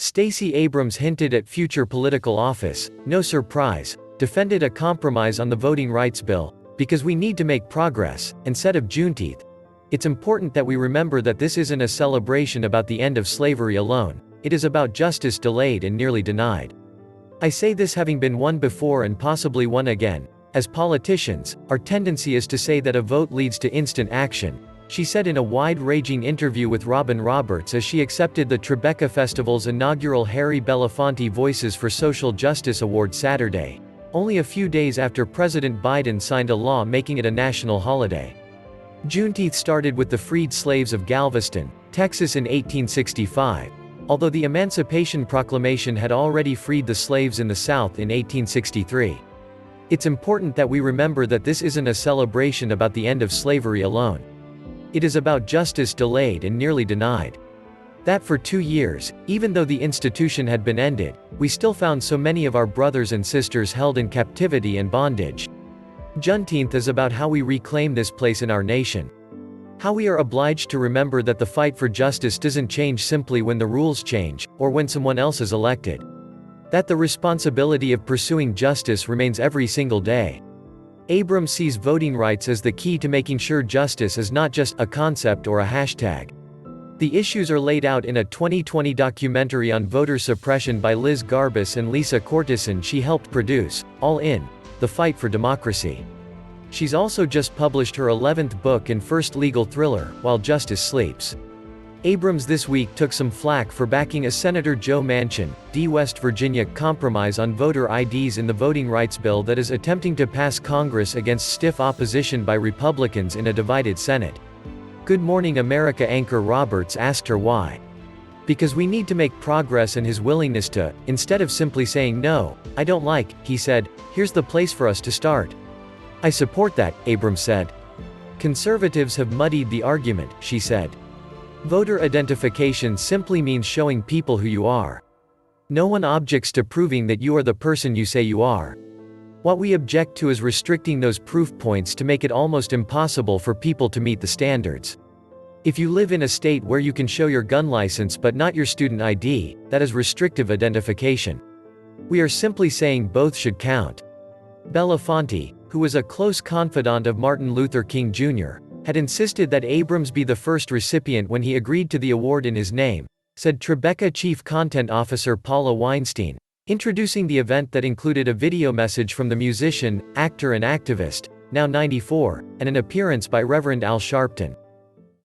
Stacey Abrams hinted at future political office, no surprise, defended a compromise on the voting rights bill, because we need to make progress, and said of Juneteenth, "It's important that we remember that this isn't a celebration about the end of slavery alone, it is about justice delayed and nearly denied. I say this having been won before and possibly won again. As politicians, our tendency is to say that a vote leads to instant action," she said in a wide-ranging interview with Robin Roberts as she accepted the Tribeca Festival's inaugural Harry Belafonte Voices for Social Justice Award Saturday, only a few days after President Biden signed a law making it a national holiday. Juneteenth started with the freed slaves of Galveston, Texas in 1865, although the Emancipation Proclamation had already freed the slaves in the South in 1863. It's important that we remember that this isn't a celebration about the end of slavery alone. It is about justice delayed and nearly denied. That for 2 years, even though the institution had been ended, we still found so many of our brothers and sisters held in captivity and bondage. Juneteenth is about how we reclaim this place in our nation. How we are obliged to remember that the fight for justice doesn't change simply when the rules change, or when someone else is elected. That the responsibility of pursuing justice remains every single day. Abrams sees voting rights as the key to making sure justice is not just a concept or a hashtag. The issues are laid out in a 2020 documentary on voter suppression by Liz Garbus and Lisa Cortison she helped produce, All In: The Fight for Democracy. She's also just published her 11th book and first legal thriller, While Justice Sleeps. Abrams this week took some flack for backing a Senator Joe Manchin, D. West Virginia compromise on voter IDs in the voting rights bill that is attempting to pass Congress against stiff opposition by Republicans in a divided Senate. Good Morning America anchor Roberts asked her why. "Because we need to make progress, and his willingness to, instead of simply saying no, I don't like," he said, "here's the place for us to start." "I support that," Abrams said. "Conservatives have muddied the argument," she said. "Voter identification simply means showing people who you are. No one objects to proving that you are the person you say you are. What we object to is restricting those proof points to make it almost impossible for people to meet the standards. If you live in a state where you can show your gun license but not your student ID, that is restrictive identification. We are simply saying both should count." Belafonte, who was a close confidant of Martin Luther King Jr., had insisted that Abrams be the first recipient when he agreed to the award in his name, said Tribeca Chief Content Officer Paula Weinstein, introducing the event that included a video message from the musician, actor and activist, now 94, and an appearance by Reverend Al Sharpton.